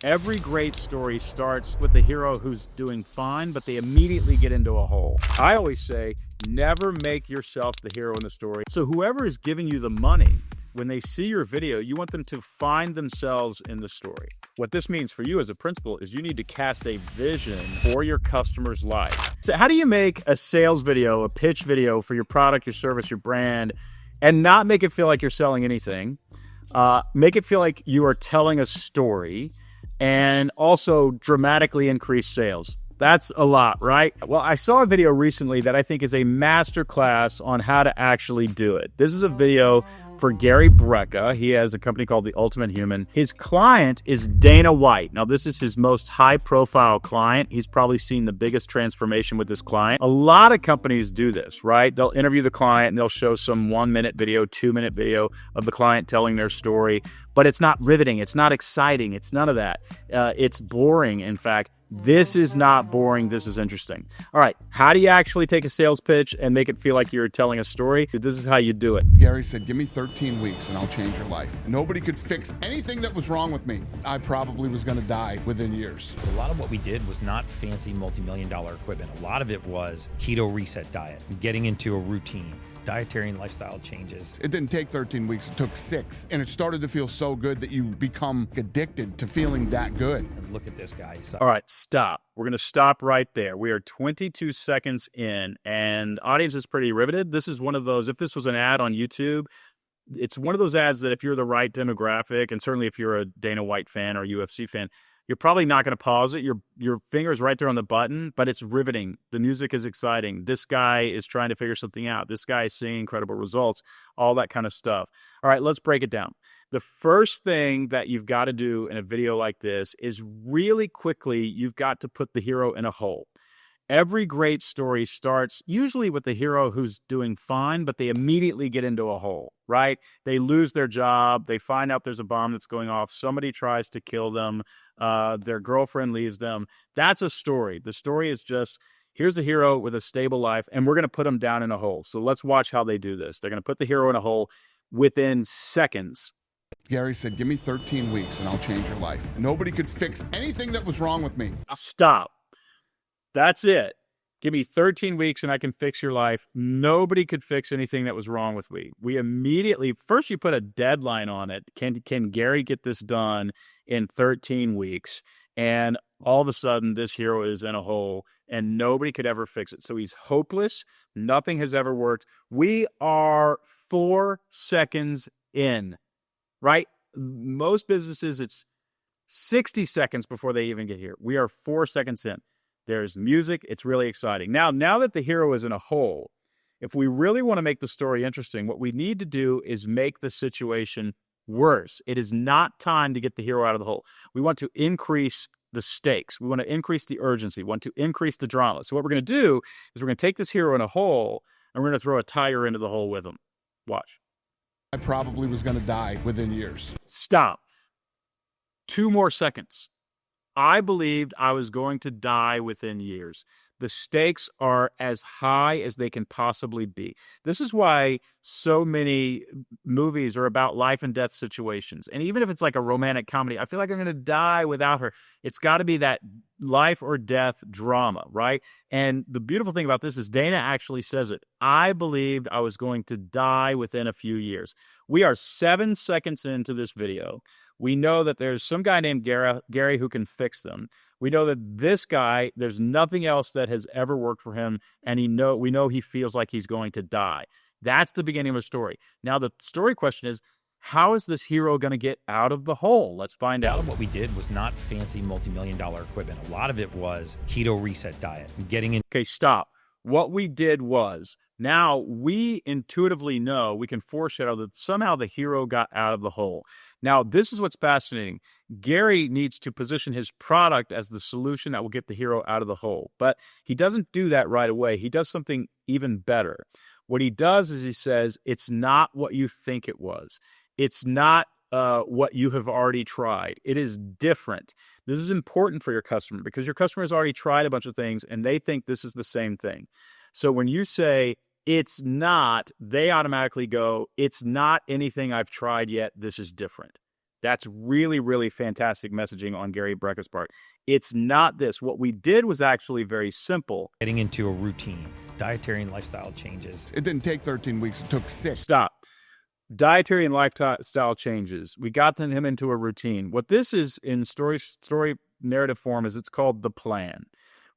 Every great story starts with the hero who's doing fine, but they immediately get into a hole. I always say, never make yourself the hero in the story. So whoever is giving you the money, when they see your video, you want them to find themselves in the story. What this means for you as a principal is you need to cast a vision for your customer's life. So how do you make a sales video, a pitch video for your product, your service, your brand, and not make it feel like you're selling anything? Make it feel like you are telling a story, and also dramatically increase sales. That's a lot, right? Well, I saw a video recently that I think is a masterclass on how to actually do it. This is a video for Gary Brecka. He has a company called The Ultimate Human. His client is Dana White. Now, this is his most high-profile client. He's probably seen the biggest transformation with this client. A lot of companies do this, right? They'll interview the client and they'll show some 1-minute video, 2-minute video of the client telling their story, but it's not riveting. It's not exciting. It's none of that. It's boring, in fact. This is not boring. This is interesting. All right. How do you actually take a sales pitch and make it feel like you're telling a story? This is how you do it. Gary said, give me 13 weeks and I'll change your life. Nobody could fix anything that was wrong with me. I probably was going to die within years. A lot of what we did was not fancy multi-million-dollar equipment. A lot of it was keto reset diet, getting into a routine, dietary and lifestyle changes. It didn't take 13 weeks, it took 6. And it started to feel so good that you become addicted to feeling that good. And look at this guy. All right, stop. We're going to stop right there. We are 22 seconds in, and audience is pretty riveted. This is one of those, if this was an ad on YouTube, it's one of those ads that if you're the right demographic, and certainly if you're a Dana White fan or a UFC fan, you're probably not going to pause it. Your finger's right there on the button, but it's riveting. The music is exciting. This guy is trying to figure something out. This guy is seeing incredible results, all that kind of stuff. All right, let's break it down. The first thing that you've got to do in a video like this is really quickly, you've got to put the hero in a hole. Every great story starts usually with the hero who's doing fine, but they immediately get into a hole, right? They lose their job. They find out there's a bomb that's going off. Somebody tries to kill them. Their girlfriend leaves them. That's a story. The story is just, here's a hero with a stable life, and we're going to put them down in a hole. So let's watch how they do this. They're going to put the hero in a hole within seconds. Gary said, give me 13 weeks and I'll change your life. Nobody could fix anything that was wrong with me. Stop. That's it. Give me 13 weeks and I can fix your life. Nobody could fix anything that was wrong with me. We immediately, first you put a deadline on it. Can Gary get this done in 13 weeks? And all of a sudden this hero is in a hole and nobody could ever fix it. So he's hopeless. Nothing has ever worked. We are 4 seconds in, right? Most businesses, it's 60 seconds before they even get here. We are 4 seconds in. There's music. It's really exciting. Now that the hero is in a hole, if we really want to make the story interesting, what we need to do is make the situation worse. It is not time to get the hero out of the hole. We want to increase the stakes. We want to increase the urgency. We want to increase the drama. So what we're going to do is we're going to take this hero in a hole and we're going to throw a tire into the hole with him. Watch. I probably was going to die within years. Stop. 2 more seconds. I believed I was going to die within years. The stakes are as high as they can possibly be. This is why so many movies are about life and death situations. And even if it's like a romantic comedy, I feel like I'm going to die without her. It's got to be that life or death drama, right? And the beautiful thing about this is Dana actually says it. I believed I was going to die within a few years. We are 7 seconds into this video. We know that there's some guy named Gary who can fix them. We know that this guy, there's nothing else that has ever worked for him, and we know he feels like he's going to die. That's the beginning of a story. Now, the story question is, how is this hero going to get out of the hole? Let's find out. A lot of what we did was not fancy multi-million-dollar equipment. A lot of it was keto reset diet, getting in. Okay, stop. What we did was, now we intuitively know, we can foreshadow that somehow the hero got out of the hole. Now, this is what's fascinating. Gary needs to position his product as the solution that will get the hero out of the hole. But he doesn't do that right away. He does something even better. What he does is he says, it's not what you think it was. It's not what you have already tried. It is different. This is important for your customer because your customer has already tried a bunch of things and they think this is the same thing. So when you say, it's not, they automatically go, it's not anything I've tried yet. This is different. That's really, really fantastic messaging on Gary Brecka's part. It's not this. What we did was actually very simple. Getting into a routine, dietary and lifestyle changes. It didn't take 13 weeks. It took 6. Stop. Dietary and lifestyle changes. We got him into a routine. What this is in story narrative form is it's called the plan,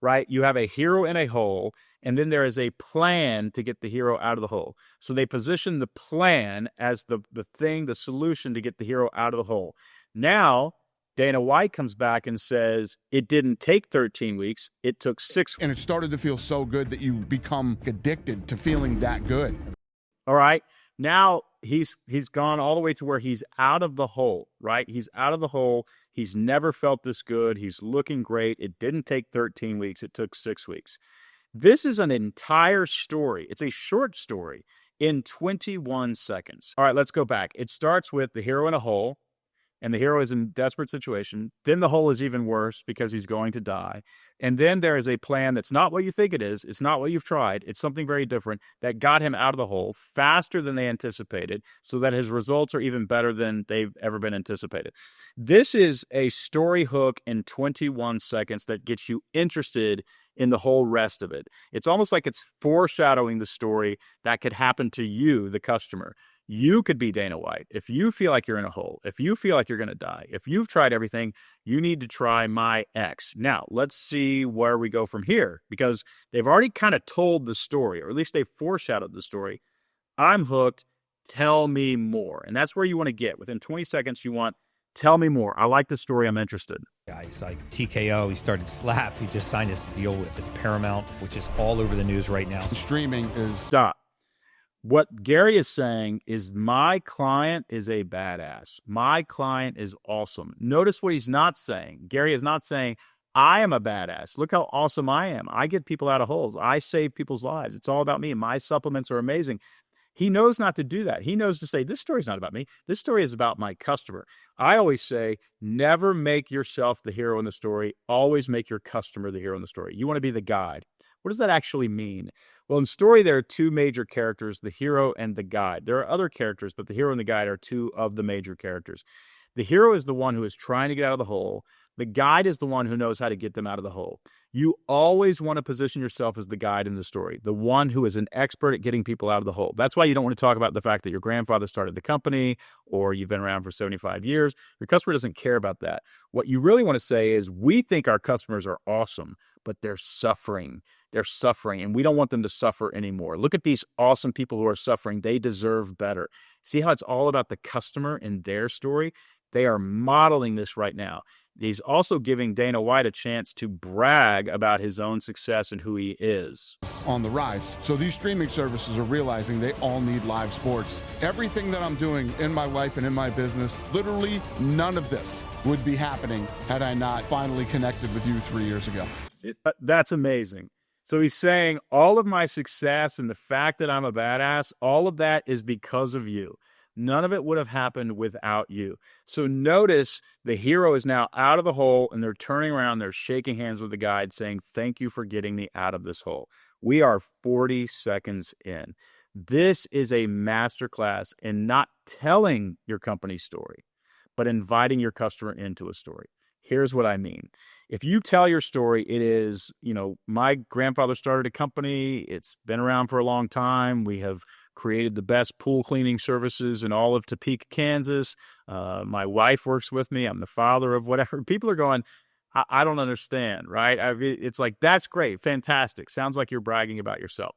right? You have a hero in a hole, and then there is a plan to get the hero out of the hole. So they position the plan as the thing, the solution to get the hero out of the hole. Now, Dana White comes back and says, it didn't take 13 weeks, it took 6 weeks. And it started to feel so good that you become addicted to feeling that good. All right. Now he's gone all the way to where he's out of the hole, right? He's out of the hole. He's never felt this good. He's looking great. It didn't take 13 weeks. It took 6 weeks. This is an entire story. It's a short story in 21 seconds. All right, let's go back. It starts with the hero in a hole, and the hero is in a desperate situation. Then the hole is even worse because he's going to die. And then there is a plan that's not what you think it is. It's not what you've tried. It's something very different that got him out of the hole faster than they anticipated, so that his results are even better than they've ever been anticipated. This is a story hook in 21 seconds that gets you interested in the whole rest of it. It's almost like it's foreshadowing the story that could happen to you, the customer. You could be Dana White. If you feel like you're in a hole, if you feel like you're going to die, if you've tried everything, you need to try my X. Now, let's see where we go from here, because they've already kind of told the story, or at least they've foreshadowed the story. I'm hooked. Tell me more. And that's where you want to get. Within 20 seconds, you want, tell me more. I like the story. I'm interested. Guys like TKO, he started Slap. He just signed his deal with Paramount, which is all over the news right now. Streaming is... Stop. What Gary is saying is my client is a badass. My client is awesome. Notice what he's not saying. Gary is not saying, I am a badass. Look how awesome I am. I get people out of holes. I save people's lives. It's all about me. My supplements are amazing. He knows not to do that. He knows to say, this story is not about me. This story is about my customer. I always say, never make yourself the hero in the story. Always make your customer the hero in the story. You want to be the guide. What does that actually mean? Well, in story, there are two major characters, the hero and the guide. There are other characters, but the hero and the guide are two of the major characters. The hero is the one who is trying to get out of the hole. The guide is the one who knows how to get them out of the hole. You always want to position yourself as the guide in the story, the one who is an expert at getting people out of the hole. That's why you don't want to talk about the fact that your grandfather started the company or you've been around for 75 years. Your customer doesn't care about that. What you really want to say is, we think our customers are awesome, but they're suffering. They're suffering, and we don't want them to suffer anymore. Look at these awesome people who are suffering. They deserve better. See how it's all about the customer and their story? They are modeling this right now. He's also giving Dana White a chance to brag about his own success and who he is. On the rise. So these streaming services are realizing they all need live sports. Everything that I'm doing in my life and in my business, literally none of this would be happening had I not finally connected with you 3 years ago. That's amazing. So he's saying all of my success and the fact that I'm a badass, all of that is because of you. None of it would have happened without you. So notice the hero is now out of the hole, and they're turning around, they're shaking hands with the guide saying, thank you for getting me out of this hole. We are 40 seconds in. This is a masterclass in not telling your company's story, but inviting your customer into a story. Here's what I mean. If you tell your story, it is, my grandfather started a company. It's been around for a long time. We have created the best pool cleaning services in all of Topeka, Kansas. My wife works with me. I'm the father of whatever. People are going, I don't understand, right? It's like, that's great. Fantastic. Sounds like you're bragging about yourself.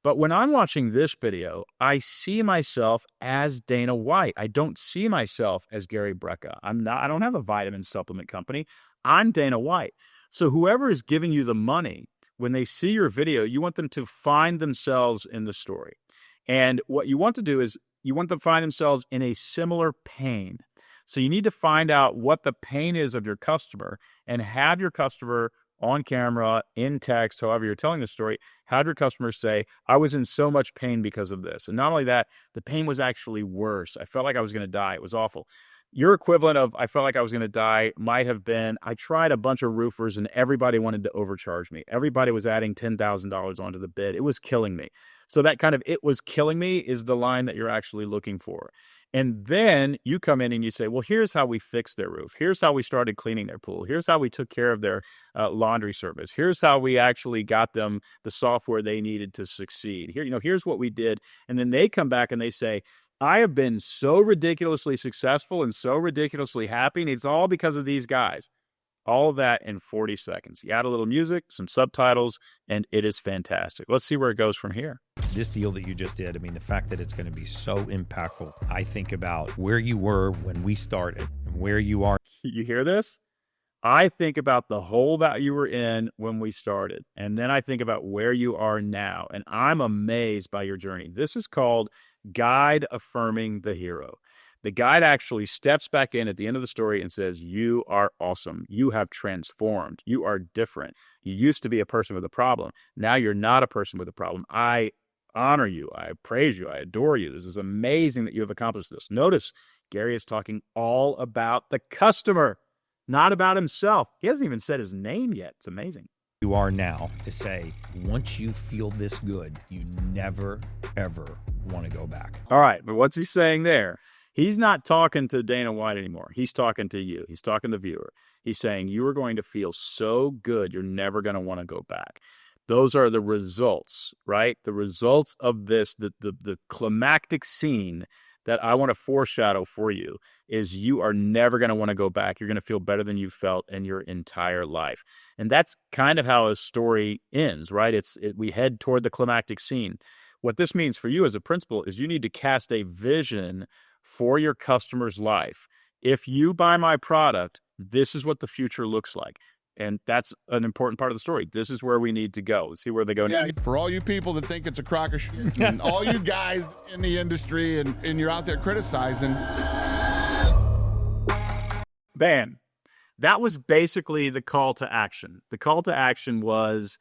But when I'm watching this video, I see myself as Dana White. I don't see myself as Gary Brecka. I don't have a vitamin supplement company. I'm Dana White. So whoever is giving you the money, when they see your video, you want them to find themselves in the story. And what you want to do is you want them to find themselves in a similar pain. So you need to find out what the pain is of your customer and have your customer on camera, in text, however you're telling the story, have your customer say, I was in so much pain because of this. And not only that, the pain was actually worse. I felt like I was going to die. It was awful. Your equivalent of I felt like I was going to die might have been, I tried a bunch of roofers and everybody wanted to overcharge me. Everybody was adding $10,000 onto the bid. It was killing me. So that kind of "it was killing me" is the line that you're actually looking for. And then you come in and you say, well, here's how we fixed their roof. Here's how we started cleaning their pool. Here's how we took care of their laundry service. Here's how we actually got them the software they needed to succeed. Here's what we did. And then they come back and they say, I have been so ridiculously successful and so ridiculously happy, and it's all because of these guys. All of that in 40 seconds. You add a little music, some subtitles, and it is fantastic. Let's see where it goes from here. This deal that you just did, I mean, the fact that it's going to be so impactful, I think about where you were when we started and where you are. You hear this? I think about the hole that you were in when we started, and then I think about where you are now, and I'm amazed by your journey. This is called Guide Affirming the Hero. The guide actually steps back in at the end of the story and says, you are awesome. You have transformed. You are different. You used to be a person with a problem. Now you're not a person with a problem. I honor you. I praise you. I adore you. This is amazing that you have accomplished this. Notice Gary is talking all about the customer, not about himself. He hasn't even said his name yet. It's amazing. You are now to say, once you feel this good, you never, ever want to go back. All right. But what's he saying there? He's not talking to Dana White anymore. He's talking to you. He's talking to the viewer. He's saying you are going to feel so good, you're never going to want to go back. Those are the results, right? The results of this, the climactic scene that I want to foreshadow for you is you are never going to want to go back. You're going to feel better than you felt in your entire life. And that's kind of how a story ends, right? We head toward the climactic scene. What this means for you as a principal is you need to cast a vision for your customer's life. If you buy my product, this is what the future looks like. And that's an important part of the story. This is where we need to go. See where they go now. For all you people that think it's a crock of shit, and all you guys in the industry and you're out there criticizing. Bam. That was basically the call to action. The call to action was,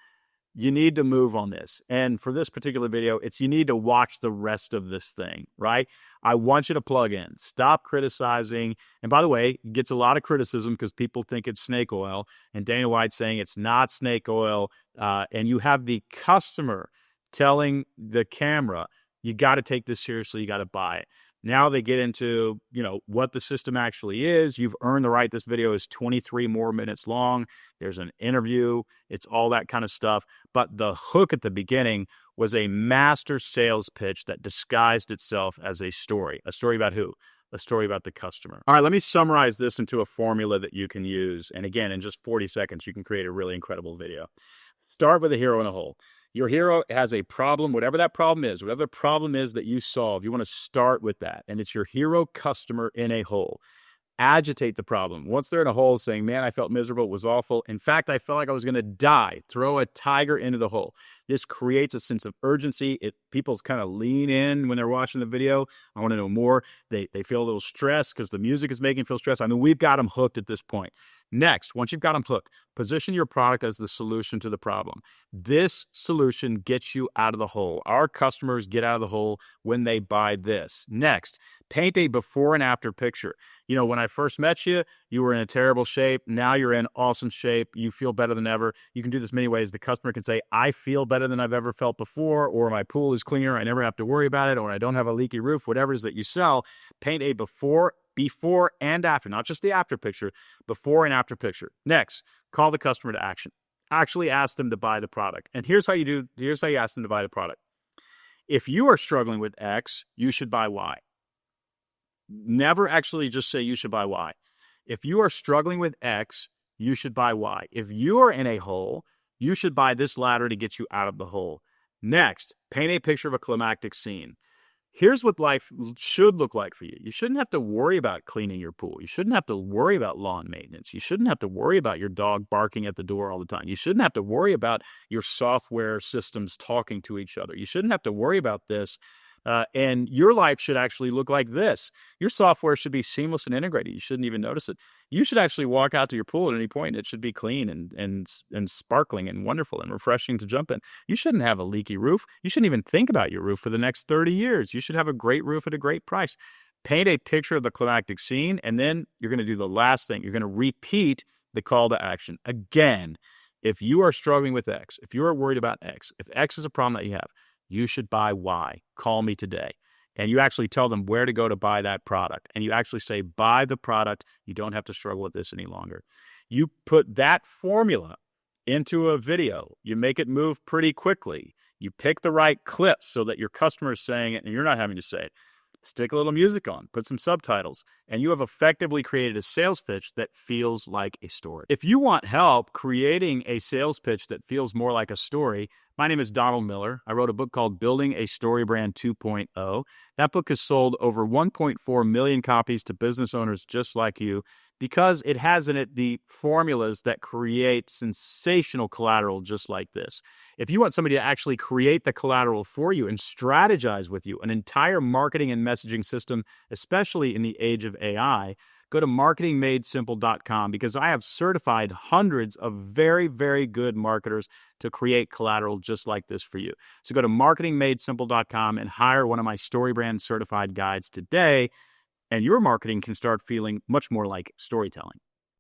you need to move on this. And for this particular video, it's you need to watch the rest of this thing, right? I want you to plug in. Stop criticizing. And by the way, it gets a lot of criticism because people think it's snake oil. And Dana White's saying it's not snake oil. And you have the customer telling the camera, you got to take this seriously. You got to buy it. Now they get into, what the system actually is. You've earned the right. This video is 23 more minutes long. There's an interview. It's all that kind of stuff. But the hook at the beginning was a master sales pitch that disguised itself as a story. A story about who? A story about the customer. All right, let me summarize this into a formula that you can use. And again, in just 40 seconds, you can create a really incredible video. Start with a hero in a hole. Your hero has a problem, whatever that problem is, whatever the problem is that you solve, you want to start with that. And it's your hero customer in a hole. Agitate the problem. Once they're in a hole saying, man, I felt miserable, it was awful. In fact, I felt like I was going to die. Throw a tiger into the hole. This creates a sense of urgency. People's kind of lean in when they're watching the video. I want to know more. They feel a little stressed because the music is making them feel stressed. I mean, we've got them hooked at this point. Next, once you've got them hooked, position your product as the solution to the problem. This solution gets you out of the hole. Our customers get out of the hole when they buy this. Next, paint a before and after picture. When I first met you, you were in a terrible shape. Now you're in awesome shape. You feel better than ever. You can do this many ways. The customer can say, I feel better than I've ever felt before, or my pool is cleaner. I never have to worry about it, or I don't have a leaky roof, whatever it is that you sell. Paint a before and after, not just the after picture, before and after picture. Next, call the customer to action. Actually ask them to buy the product. And here's how you ask them to buy the product. If you are struggling with X, you should buy Y. Never actually just say you should buy Y. If you are struggling with X, you should buy Y. If you are in a hole, you should buy this ladder to get you out of the hole. Next, paint a picture of a climactic scene. Here's what life should look like for you. You shouldn't have to worry about cleaning your pool. You shouldn't have to worry about lawn maintenance. You shouldn't have to worry about your dog barking at the door all the time. You shouldn't have to worry about your software systems talking to each other. You shouldn't have to worry about this. And your life should actually look like this. Your software should be seamless and integrated. You shouldn't even notice it. You should actually walk out to your pool at any point. It should be clean and sparkling and wonderful and refreshing to jump in. You shouldn't have a leaky roof. You shouldn't even think about your roof for the next 30 years. You should have a great roof at a great price. Paint a picture of the climactic scene, and then you're going to do the last thing. You're going to repeat the call to action. Again, if you are struggling with X, if you are worried about X, if X is a problem that you have, you should buy Y. Call me today. and you actually tell them where to go to buy that product, and you actually say, buy the product, you don't have to struggle with this any longer. You put that formula into a video, you make it move pretty quickly, you pick the right clips so that your customer is saying it and you're not having to say it. Stick a little music on, put some subtitles, and you have effectively created a sales pitch that feels like a story. If you want help creating a sales pitch that feels more like a story, my name is Donald Miller. I wrote a book called Building a StoryBrand 2.0. That book has sold over 1.4 million copies to business owners just like you because it has in it the formulas that create sensational collateral just like this. If you want somebody to actually create the collateral for you and strategize with you, an entire marketing and messaging system, especially in the age of AI, go to marketingmadesimple.com because I have certified hundreds of very, very good marketers to create collateral just like this for you. So go to marketingmadesimple.com and hire one of my StoryBrand certified guides today, and your marketing can start feeling much more like storytelling.